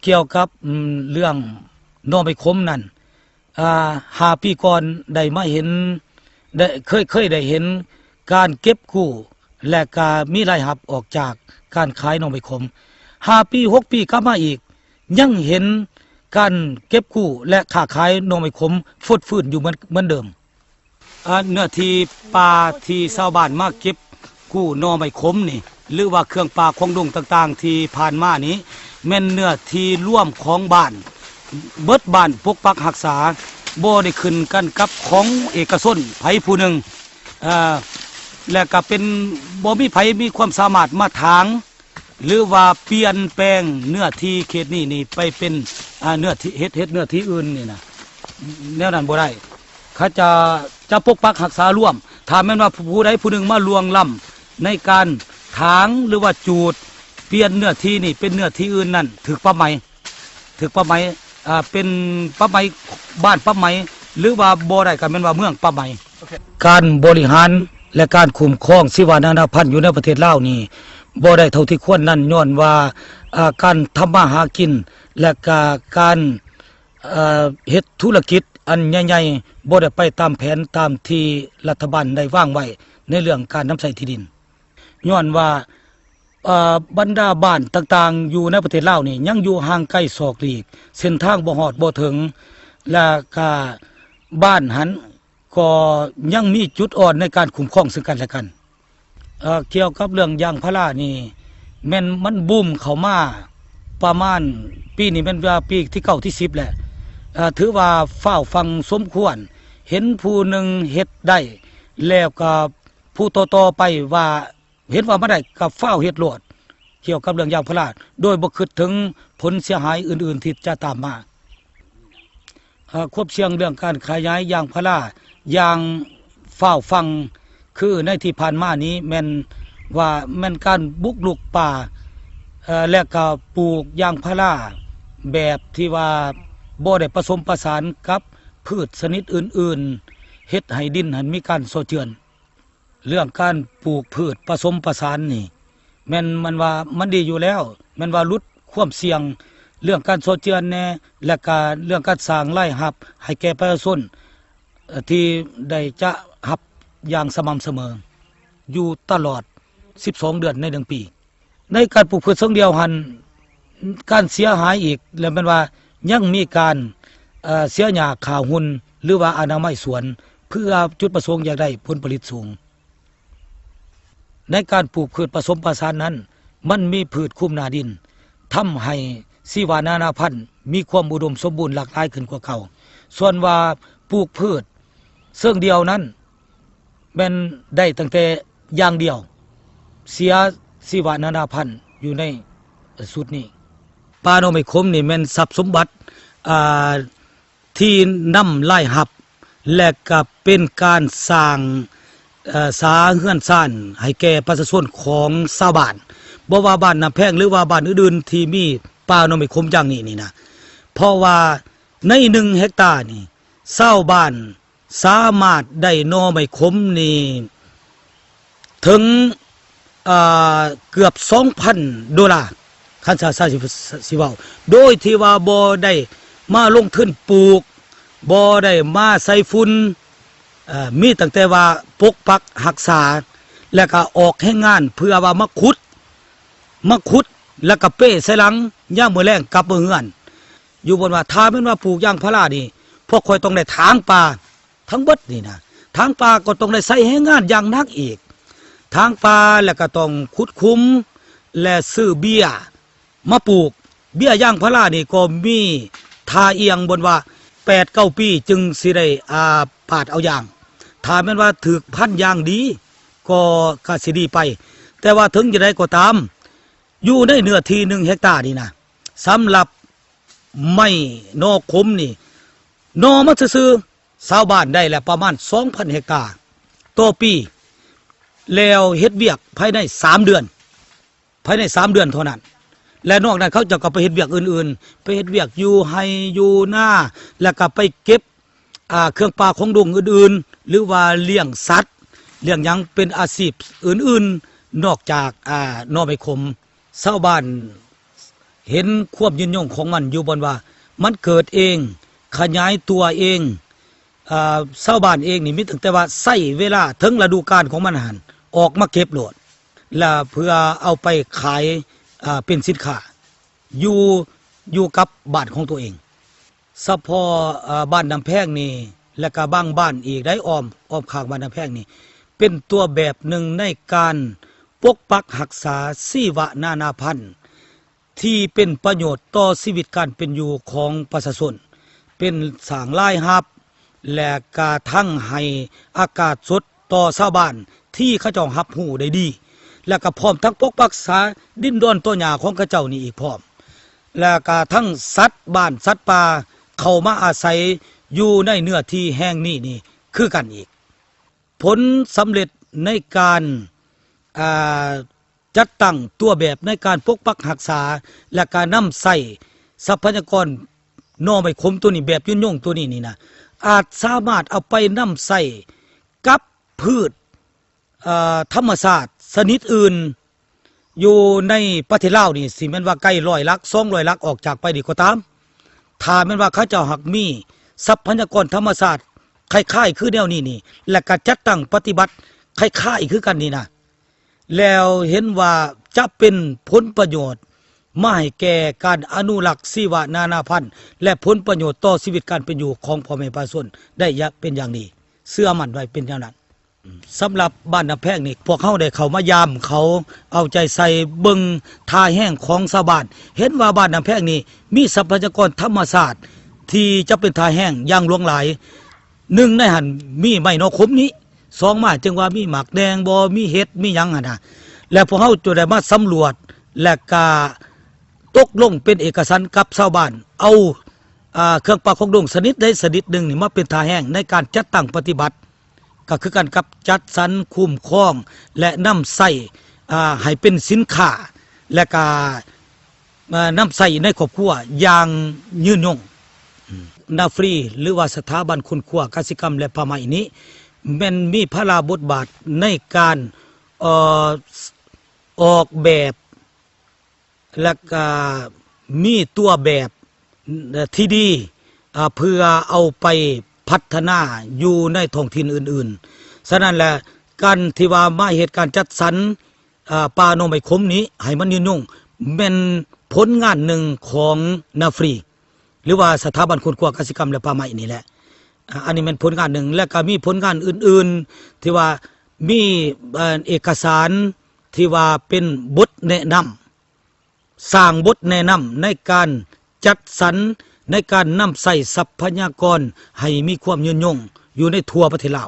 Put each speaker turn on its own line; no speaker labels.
กี่ยวกับเรื่องหน่อไม้ขมนั่น5 ปีก่อนได้มาเห็นได้เคยได้เห็นการเก็บกู้และก็มีรายรับออกจากการขายหน่อไม้ขม5 ปี6 ปีกลับมาอีกยังเห็นการเก็บกู้และค้าขายหน่อไม้ขมฟดฟื้นอยู่เหมือนเดิมเนื้อที่ป่าที่ชาวบ้านมาเก็บกู้หน่อไม้ขมนี่หรือว่าเครื่องป่าของดงต่างๆที่ผ่านมานี้แม่นเนื้อที่ร่วมของบ้านเบิดบ้านปกปักรักษาบ่ได้ขึ้นกันกับของเอกชนไผผู้หนึ่งและก็เป็นบ่มีไผมีความสามารถมาถางหรือว่าเปลี่ยนแปลงเนื้อที่เขตนี้ไปเป็นเนื้อที่เฮ็ดเนื้อที่อื่นนี่นะแนวนั้นบ่ได้เขาจะปกปักรักษาร่วมถ้าแม่นว่าผู้ใดผู้หนึ่งมาลวงล้ำในการถางหรือว่าจูดเปลี่ยนเนื้อที่นี่เป็นเนื้อที่อื่นนั่นถึกป่าไม้เป็นป่าไม้บ้านป่าไม้หรือว่าบ่ได้ก็แม่นว่าเมืองป่าไม้การบริหารและการคุ้มครองชีวนานาพันธุ์อยู่ในประเทศลาวนี่บ่ได้เท่าที่ควรนั่นย้อนว่าการทำมาหากินและการเฮ็ดธุรกิจอันใหญ่ๆบ่ได้ไปตามแผนตามที่รัฐบาลได้วางไว้ในเรื่องการนำใช้ที่ดินย้อนว่าบรรดาบ้านต่างๆอยู่ในประเทศลาวนี่ยังอยู่ห่างไกลศอกหลีกเส้นทางบ่ฮอดบ่ถึงและก็บ้านหันก็ยังมีจุดอ่อนในการคุ้มครองซึ่งกันและกันเกี่ยวกับเรื่องยางพารานี่แม่นมันบูมเข้ามาประมาณปีนี้เป็นปีที่9ที่10แหละถือว่าฟ้าวฟังสมควรเห็นผู้หนึ่งเฮ็ดได้แล้วก็ผู้ต่อไปว่าเห็นว่าบ่ได้กับฟ้าวเฮ็ดโลดเกี่ยวกับเรื่องยางพาราโดยบ่คิดถึงผลเสียหายอื่นๆที่จะตามมาควบเชียงเรื่องการขยายยางพาราอย่างฟ้าวฟังคือในที่ผ่านมานี้แม่นการบุกรุกป่าและก็ปลูกยางพาราแบบที่ว่าบ่ได้ผสมประสานกับพืชชนิดอื่นๆเฮ็ดให้ดินหันมีการโซเจือนเรื่องการปลูกพืชผสมประสานนี่แม่นมันว่ามันดีอยู่แล้วแม่นว่าลดความเสี่ยงเรื่องการโซเจือนแน่และก็เรื่องการสร้างรายรับให้แก่ประชาชนที่ได้จะรับอย่างสม่ำเสมออยู่ตลอด12 เดือนใน1 ปีในการปลูกพืช2 เดียวหันการเสียหายอีกแล้วแม่นว่ายังมีการเสียหญ้าขาวหุ่นหรือว่าอนามัยสวนเพื่อจุดประสงค์อยากได้ผลผลิตสูงในการปลูกพืชผสมผสานนั้นมันมีพืชคุ้มหน้าดินทำให้ชีวนานาพันธุ์มีความอุดมสมบูรณ์หลากหลายขึ้นกว่าเก่าส่วนว่าปลูกพืชเชิงเดียวนั้นแม่นได้ตั้งแต่อย่างเดียวเสียชีวนานาพันธุ์อยู่ในสุดนี้ป่าหน่อไม้ขมนี่แม่นทรัพย์สมบัติที่นำรายรับและก็เป็นการสร้างสาเฮือนซ่านให้แก่ประชาชนของชาวบ้านบ่ว่าบ้านน้ำแพงหรือว่าบ้านอื่นๆที่มีป่าหน่อไม้ขมอย่างนี้นี่นะเพราะว่าใน1 เฮกตาร์นี่ชาวบ้านสามารถได้หน่อไม้ขมนี่ถึงเกือบ $2,000คันสิเว้าโดยที่ว่าบ่ได้มาลงทุนปลูกบ่ได้มาใส่ฝุ่นมีตั้งแต่ว่าปกปักรักษาแล้วก็ออกให้งานเพื่อว่ามาขุดแล้วก็เป้ใส่หลังย่ามมื้อแลงกลับมื้อเฮือนอยู่บนว่าถ้าแม่นว่าปลูกยางพารานี่พวกข่อยต้องได้ถางป่าทั้งเบิดนี่นะถางป่าก็ต้องได้ใส่ให้งานอย่างหนักอีกถางป่าแล้วก็ต้องขุดคุ้มและซื้อเบี้ยมาปลูกเบี้ยยางพารานี่ก็มีทาเอียงบนว่า 8-9 ปีจึงสิได้ปาดเอายางถ้าแม่นว่าถูกพันธุ์ยางดีก็สิดีไปแต่ว่าถึงจะได้ก็ตามอยู่ในเนื้อที่1 เฮกตาร์นี่นะสำหรับไม้หน่อขมนี่หน่อมันซื่อชาวบ้านได้แล้วประมาณ 2,000 เฮกตาร์ต่อปีแล้วเฮ็ดเวียกภายใน3 เดือนเท่านั้นและนอกนั้นเขาจะก็ไปเฮ็ดเวียกอื่นๆไปเฮ็ดเวียกอยู่ไร่อยู่นาแล้วก็ไปเก็บเครื่องป่าของดงอื่นๆหรือว่าเลี้ยงสัตว์เลี้ยงหยังเป็นอาชีพอื่นๆนอกจากหน่อไม้ขมชาวบ้าน เห็นความยืนยงของมันอยู่บนว่ามันเกิดเองขยายตัวเองชาวบ้านเองนี่มีตั้งแต่ว่าใส่เวลาถึงฤดูกาลของมันหันออกมาเก็บโหลดแล้วเพื่อเอาไปขายเป็นสินค้าอยู่กับบ้านของตัวเองเฉพาะบ้านน้ำแพงนี่และก็บางบ้านอีกได้อ้อมข้างบ้านน้ำแพงนี่เป็นตัวแบบหนึ่งในการปกปักรักษาชีวนานาพันธุ์ที่เป็นประโยชน์ต่อชีวิตการเป็นอยู่ของประชาชนเป็นสร้างรายรับและกระทั่งให้อากาศสดต่อชาวบ้านที่เขาเจ้ารับรู้ได้ดีและก็พร้อมทั้งปกปักษาดินดอนตัวหญ้าของเขาเจ้านี่อีกพร้อมและก็ทั้งสัตว์บ้านสัตว์ป่าเข้ามาอาศัยอยู่ในเนื้อที่แห่งนี้นี่คือกันอีกผลสำเร็จในการจัดตั้งตัวแบบในการปกปักรักษาและการนำใส่ทรัพยากรหน่อไม้ขมตัวนี้แบบยืนยงตัวนี้นี่นะอาจสามารถเอาไปนำใส่กับพืชธรรมชาติชนิดอื่นอยู่ในประเทศลาวนี่สิแม่นว่าใกล้100 ลัก200 ลักออกจากไปดีก็ตามถ้าแม่นว่าเขาเจ้าหักมีทรัพยากรธรรมชาติคล้ายๆคือแนวนี้นี่และก็จัดตั้งปฏิบัติคล้ายๆคือกันนี่นะแล้วเห็นว่าจะเป็นผลประโยชน์มาให้แก่การอนุรักษ์ชีวนานาพันธุ์และผลประโยชน์ต่อชีวิตการเป็นอยู่ของพ่อแม่ประชาชนได้เป็นอย่างดีเชื่อมั่นไว้เป็นอย่างนั้นสำหรับบ้านน้ำแพงนี่พวกเขาได้เข้ามายามเขาเอาใจใส่เบิ่งทาแห้งของชาวบ้านเห็นว่าบ้านน้ำแพงนี่มีทรัพยากรธรรมชาติที่จะเป็นทาแห้งอย่างหลวงหลายหนึ่งในหันมีไม้นอขมนี้สองมาจึงว่ามีหมากแดงบ่มีเห็ดมีหยังนะแล้วพวกเขาจะได้มาสำรวจและก็ตกลงเป็นเอกสารกับชาวบ้านเอาเครื่องปลาของดงชนิดได้ชนิดหนึ่งนี่มาเป็นทาแห้งในการจัดตั้งปฏิบัติก็คือการกับจัดสรรคุ้มครองและนำใส่ให้เป็นสินค้าและก็นำใส่ในครอบครัวอย่างยืนยงนาฟรีหรือว่าสถาบันคุณครัวกสิกรรมและผ้าไหมนี้มันมีพระราบทบาทในการออกแบบและก็มีตัวแบบที่ดีเพื่อเอาไปพัฒนาอยู่ในท้องถิ่นอื่นๆฉะนั้นแหละการที่ว่ามาเหตุการจัดสรรป่าหน่อไม้ขมนี้ให้มันยืนยงเป็นผลงานหนึ่งของนาฟรีหรือว่าสถาบันคุณครัวกสิกรรมและป่าไม้นี่แหละอันนี้เป็นผลงานหนึ่งและก็มีผลงานอื่นๆที่ว่ามีเอกสารที่ว่าเป็นบทแนะนำสร้างบทแนะนำในการจัดสรรในการนำใส่ทรัพยากรให้มีความยืนยงอยู่ในทั่วประเทศลาว